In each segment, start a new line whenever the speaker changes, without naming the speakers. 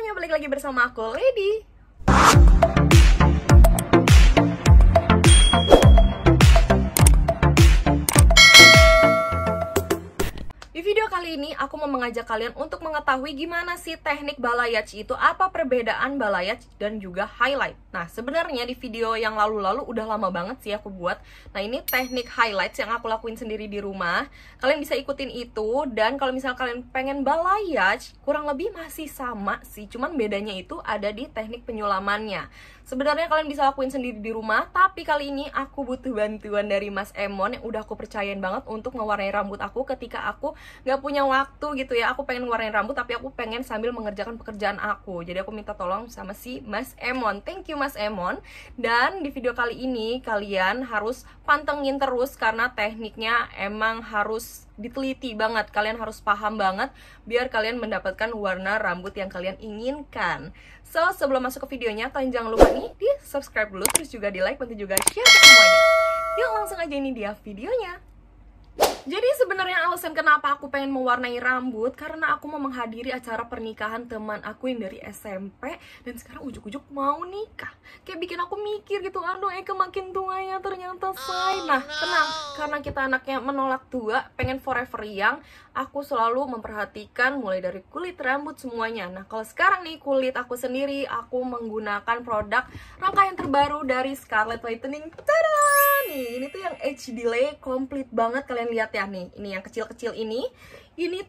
semuanya, balik lagi bersama aku, Lady. Di video kali ini aku mau mengajak kalian untuk mengetahui gimana sih teknik balayage itu, apa perbedaan balayage dan juga highlight. Nah, sebenarnya di video yang lalu-lalu udah lama banget sih aku buat. Nah, ini teknik highlights yang aku lakuin sendiri di rumah. Kalian bisa ikutin itu, dan kalau misalnya kalian pengen balayage, kurang lebih masih sama sih, cuman bedanya itu ada di teknik penyulamannya. Sebenarnya kalian bisa lakuin sendiri di rumah, tapi kali ini aku butuh bantuan dari Mas Emon yang udah aku percayain banget untuk ngewarnai rambut aku ketika aku nggak punya waktu gitu ya. Aku pengen ngewarnain rambut tapi aku pengen sambil mengerjakan pekerjaan aku. Jadi aku minta tolong sama si Mas Emon. Thank you Mas Emon. Dan di video kali ini kalian harus pantengin terus karena tekniknya emang harus diteliti banget. Kalian harus paham banget biar kalian mendapatkan warna rambut yang kalian inginkan. So, sebelum masuk ke videonya, kalian jangan lupa nih di subscribe dulu, terus juga di like, nanti juga share ke semuanya. Yuk langsung aja, ini dia videonya. Jadi sebenarnya alasan kenapa aku pengen mewarnai rambut karena aku mau menghadiri acara pernikahan teman aku yang dari SMP, dan sekarang ujuk-ujuk mau nikah. Kayak bikin aku mikir gitu, aduh Eka makin tua ya ternyata say. Nah tenang, karena kita anaknya menolak tua, pengen forever young, aku selalu memperhatikan mulai dari kulit, rambut, semuanya. Nah kalau sekarang nih kulit aku sendiri, aku menggunakan produk rangkaian terbaru dari Scarlett Whitening. Tada! Nih, ini tuh yang age delay komplit banget, kalian lihat ya nih. Ini yang kecil-kecil ini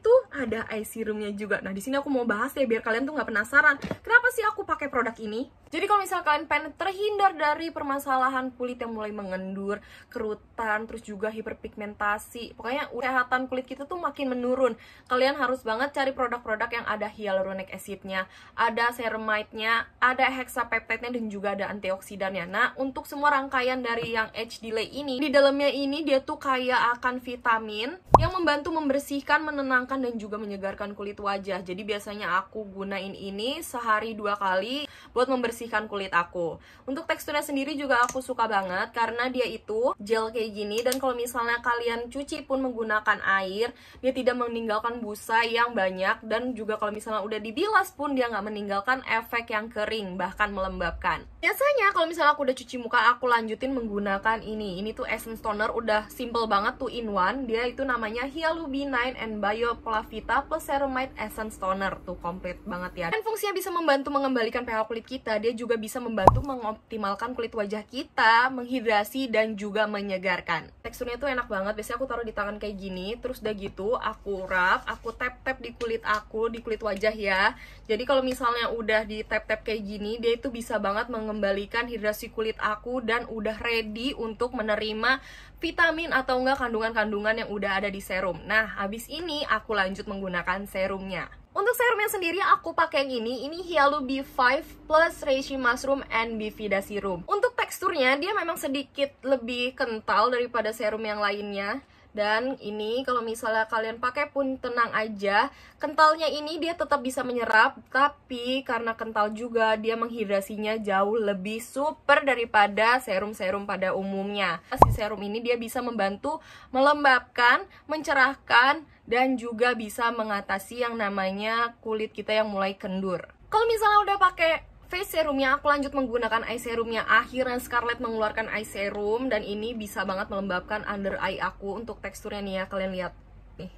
tuh ada eye serumnya juga. Nah, di sini aku mau bahas ya biar kalian tuh nggak penasaran. Kenapa sih aku pakai produk ini? Jadi kalau misalnya kalian pengen terhindar dari permasalahan kulit yang mulai mengendur, kerutan, terus juga hiperpigmentasi, pokoknya kesehatan kulit kita tuh makin menurun. Kalian harus banget cari produk-produk yang ada hyaluronic acidnya, ada ceramide-nya, ada hexapeptide-nya, dan juga ada antioksidannya. Nah, untuk semua rangkaian dari yang age delay ini, di dalamnya ini dia tuh kaya akan vitamin yang membantu membersihkan, menenangkan, dan juga menyegarkan kulit wajah. Jadi biasanya aku gunain ini sehari 2 kali buat membersihkan kulit aku. Untuk teksturnya sendiri juga aku suka banget karena dia itu gel kayak gini, dan kalau misalnya kalian cuci pun menggunakan air, dia tidak meninggalkan busa yang banyak, dan juga kalau misalnya udah dibilas pun dia nggak meninggalkan efek yang kering, bahkan melembabkan. Biasanya kalau misalnya aku udah cuci muka, aku lanjutin menggunakan ini tuh essence toner, udah simple banget, 2 in 1. Dia itu namanya Hyalubinine and Bioplavita plus Ceramide Essence Toner. Tuh komplit banget ya. Dan fungsinya bisa membantu mengembalikan pH kulit kita. Dia juga bisa membantu mengoptimalkan kulit wajah kita, menghidrasi, dan juga menyegarkan. Teksturnya tuh enak banget. Biasanya aku taruh di tangan kayak gini, terus udah gitu aku wrap, aku tap-tap di kulit aku, di kulit wajah ya. Jadi kalau misalnya udah di tap-tap kayak gini, dia itu bisa banget mengembalikan hidrasi kulit aku, dan udah ready untuk menerima vitamin atau enggak kandungan-kandungan yang udah ada di serum. Nah, habis ini aku lanjut menggunakan serumnya. Untuk serumnya sendiri aku pakai yang ini Hyalu B5 plus Reishi Mushroom and Bifida Serum. Untuk teksturnya dia memang sedikit lebih kental daripada serum yang lainnya. Dan ini kalau misalnya kalian pakai pun tenang aja, kentalnya ini dia tetap bisa menyerap, tapi karena kental juga dia menghidrasinya jauh lebih super daripada serum-serum pada umumnya. Si serum ini dia bisa membantu melembabkan, mencerahkan, dan juga bisa mengatasi yang namanya kulit kita yang mulai kendur. Kalau misalnya udah pakai face serumnya, aku lanjut menggunakan eye serumnya. Akhirnya Scarlett mengeluarkan eye serum, dan ini bisa banget melembabkan under eye aku. Untuk teksturnya nih ya, kalian lihat nih.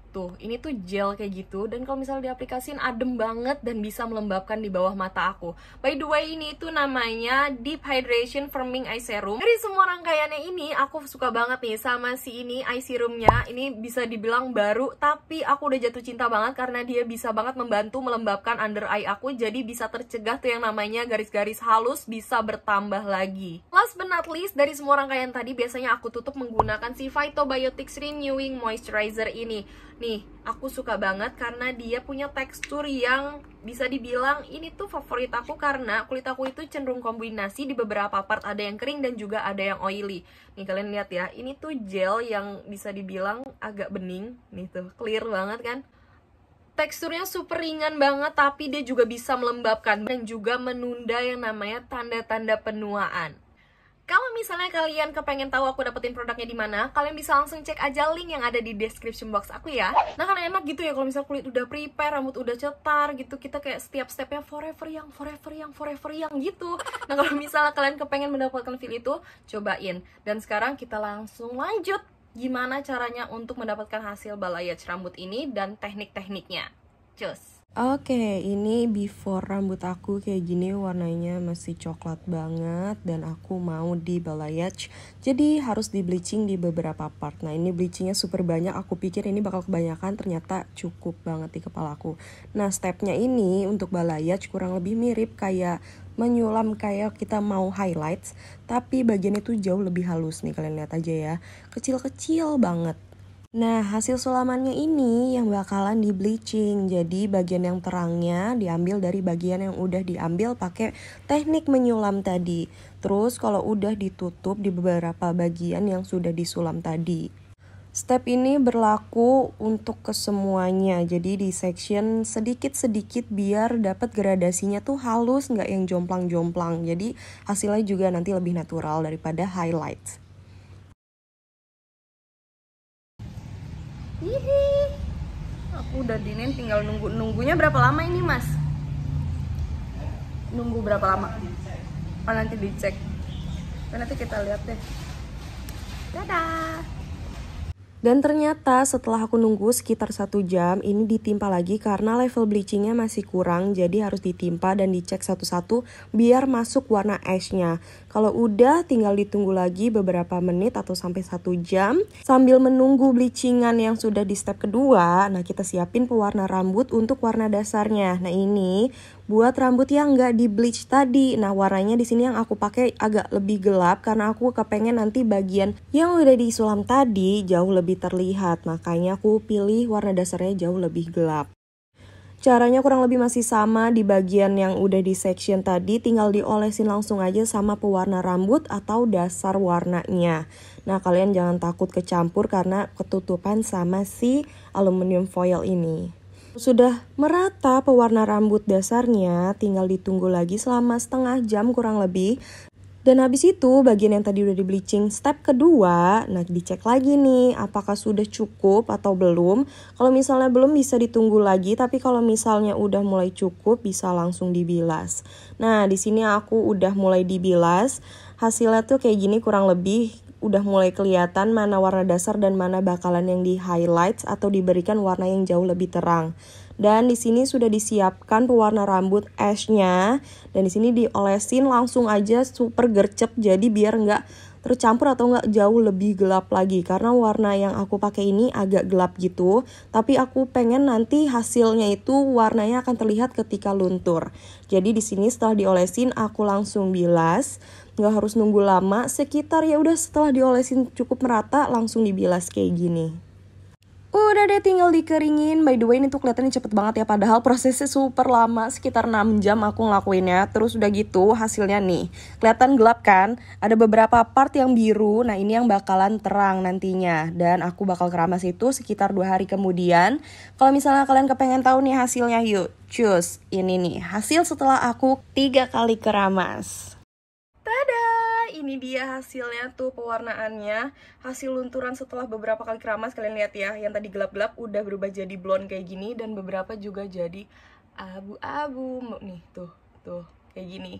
Tuh, ini tuh gel kayak gitu, dan kalau misalnya diaplikasiin adem banget dan bisa melembabkan di bawah mata aku. By the way, ini tuh namanya Deep Hydration Firming Eye Serum. Dari semua rangkaiannya ini, aku suka banget nih sama si ini eye serumnya. Ini bisa dibilang baru, tapi aku udah jatuh cinta banget karena dia bisa banget membantu melembabkan under eye aku. Jadi bisa tercegah tuh yang namanya garis-garis halus bisa bertambah lagi. Last but not least, dari semua rangkaian tadi biasanya aku tutup menggunakan si Phytobiotics Renewing Moisturizer ini. Nih, aku suka banget karena dia punya tekstur yang bisa dibilang ini tuh favorit aku, karena kulit aku itu cenderung kombinasi, di beberapa part ada yang kering dan juga ada yang oily. Nih kalian lihat ya, ini tuh gel yang bisa dibilang agak bening. Nih tuh, clear banget kan? Teksturnya super ringan banget, tapi dia juga bisa melembabkan dan juga menunda yang namanya tanda-tanda penuaan. Kalau misalnya kalian kepengen tahu aku dapetin produknya di mana, kalian bisa langsung cek aja link yang ada di description box aku ya. Nah kan enak gitu ya kalau misal kulit udah prepare, rambut udah cetar gitu, kita kayak setiap stepnya forever young gitu. Nah kalau misalnya kalian kepengen mendapatkan feel itu, cobain. Dan sekarang kita langsung lanjut gimana caranya untuk mendapatkan hasil balayage rambut ini dan teknik-tekniknya. Cus.
Oke, ini before rambut aku kayak gini, warnanya masih coklat banget dan aku mau di balayage. Jadi harus di bleaching di beberapa part. Nah ini bleachingnya super banyak, aku pikir ini bakal kebanyakan, ternyata cukup banget di kepalaku. Nah stepnya ini untuk balayage kurang lebih mirip kayak menyulam kayak kita mau highlights, tapi bagian itu jauh lebih halus nih, kalian lihat aja ya, kecil-kecil banget. Nah, hasil sulamannya ini yang bakalan di bleaching. Jadi bagian yang terangnya diambil dari bagian yang udah diambil pakai teknik menyulam tadi. Terus kalau udah ditutup di beberapa bagian yang sudah disulam tadi. Step ini berlaku untuk kesemuanya. Jadi di section sedikit-sedikit biar dapat gradasinya tuh halus, nggak yang jomplang-jomplang. Jadi hasilnya juga nanti lebih natural daripada highlights.
Hihi, aku udah dinin, tinggal nunggunya berapa lama ini mas? Nunggu berapa lama? Oh nanti dicek. Nanti kita lihat deh. Dadah.
Dan ternyata setelah aku nunggu sekitar 1 jam, ini ditimpa lagi karena level bleachingnya masih kurang. Jadi harus ditimpa dan dicek satu-satu biar masuk warna ash-nya. Kalau udah tinggal ditunggu lagi beberapa menit atau sampai 1 jam. Sambil menunggu bleachingan yang sudah di step kedua, nah kita siapin pewarna rambut untuk warna dasarnya. Nah ini buat rambut yang nggak di bleach tadi. Nah warnanya di sini yang aku pakai agak lebih gelap karena aku kepengen nanti bagian yang udah disulam tadi jauh lebih terlihat. Makanya aku pilih warna dasarnya jauh lebih gelap. Caranya kurang lebih masih sama di bagian yang udah di section tadi, tinggal diolesin langsung aja sama pewarna rambut atau dasar warnanya. Nah kalian jangan takut kecampur karena ketutupan sama si aluminium foil ini. Sudah merata pewarna rambut dasarnya, tinggal ditunggu lagi selama setengah jam kurang lebih. Dan habis itu bagian yang tadi udah di bleaching step kedua, nah dicek lagi nih apakah sudah cukup atau belum. Kalau misalnya belum bisa ditunggu lagi, tapi kalau misalnya udah mulai cukup bisa langsung dibilas. Nah di sini aku udah mulai dibilas, hasilnya tuh kayak gini kurang lebih. Udah mulai kelihatan mana warna dasar dan mana bakalan yang di highlights atau diberikan warna yang jauh lebih terang. Dan di sini sudah disiapkan pewarna rambut ash-nya dan di sini diolesin langsung aja super gercep, jadi biar nggak tercampur atau nggak jauh lebih gelap lagi karena warna yang aku pakai ini agak gelap gitu, tapi aku pengen nanti hasilnya itu warnanya akan terlihat ketika luntur. Jadi di sini setelah diolesin aku langsung bilas, nggak harus nunggu lama, sekitar ya udah setelah diolesin cukup merata langsung dibilas kayak gini. Udah deh tinggal dikeringin. By the way ini tuh kelihatannya cepet banget ya, padahal prosesnya super lama, sekitar 6 jam aku ngelakuinnya. Terus udah gitu hasilnya nih, kelihatan gelap kan? Ada beberapa part yang biru, nah ini yang bakalan terang nantinya. Dan aku bakal keramas itu sekitar 2 hari kemudian. Kalau misalnya kalian kepengen tahu nih hasilnya, yuk cus. Ini nih hasil setelah aku 3 kali keramas.
Tada! Ini dia hasilnya tuh pewarnaannya. Hasil lunturan setelah beberapa kali keramas, kalian lihat ya, yang tadi gelap-gelap udah berubah jadi blonde kayak gini dan beberapa juga jadi abu-abu nih, tuh kayak gini.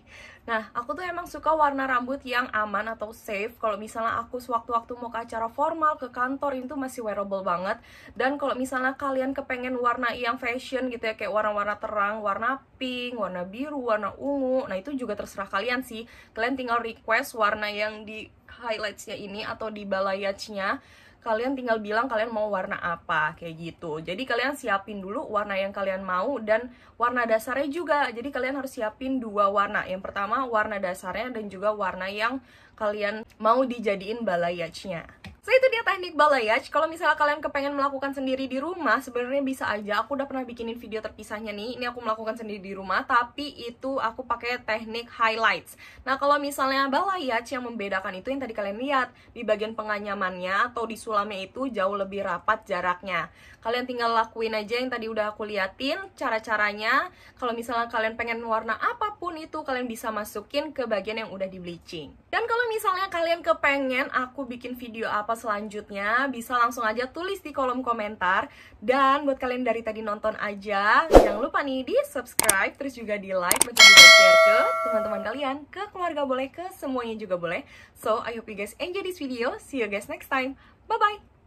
Nah, aku tuh emang suka warna rambut yang aman atau safe. Kalau misalnya aku sewaktu-waktu mau ke acara formal, ke kantor, itu masih wearable banget. Dan kalau misalnya kalian kepengen warna yang fashion gitu ya, kayak warna-warna terang, warna pink, warna biru, warna ungu, nah itu juga terserah kalian sih. Kalian tinggal request warna yang di highlights-nya ini atau di balayage-nya. Kalian tinggal bilang kalian mau warna apa, kayak gitu. Jadi kalian siapin dulu warna yang kalian mau dan warna dasarnya juga. Jadi kalian harus siapin 2 warna. Yang pertama warna dasarnya dan juga warna yang kalian mau dijadiin balayage-nya. So itu dia teknik balayage. Kalau misalnya kalian kepengen melakukan sendiri di rumah, sebenarnya bisa aja. Aku udah pernah bikinin video terpisahnya nih. Ini aku melakukan sendiri di rumah, tapi itu aku pakai teknik highlights. Nah kalau misalnya balayage, yang membedakan itu yang tadi kalian lihat di bagian penganyamannya atau di sulamnya itu jauh lebih rapat jaraknya. Kalian tinggal lakuin aja yang tadi udah aku liatin cara-caranya. Kalau misalnya kalian pengen warna apapun itu, kalian bisa masukin ke bagian yang udah di bleaching. Dan kalau misalnya kalian kepengen aku bikin video apa selanjutnya, bisa langsung aja tulis di kolom komentar. Dan buat kalian dari tadi nonton aja, jangan lupa nih di subscribe, terus juga di like, dan juga share ke teman-teman kalian, ke keluarga boleh, ke semuanya juga boleh. So, I hope you guys enjoy this video. See you guys next time. Bye-bye!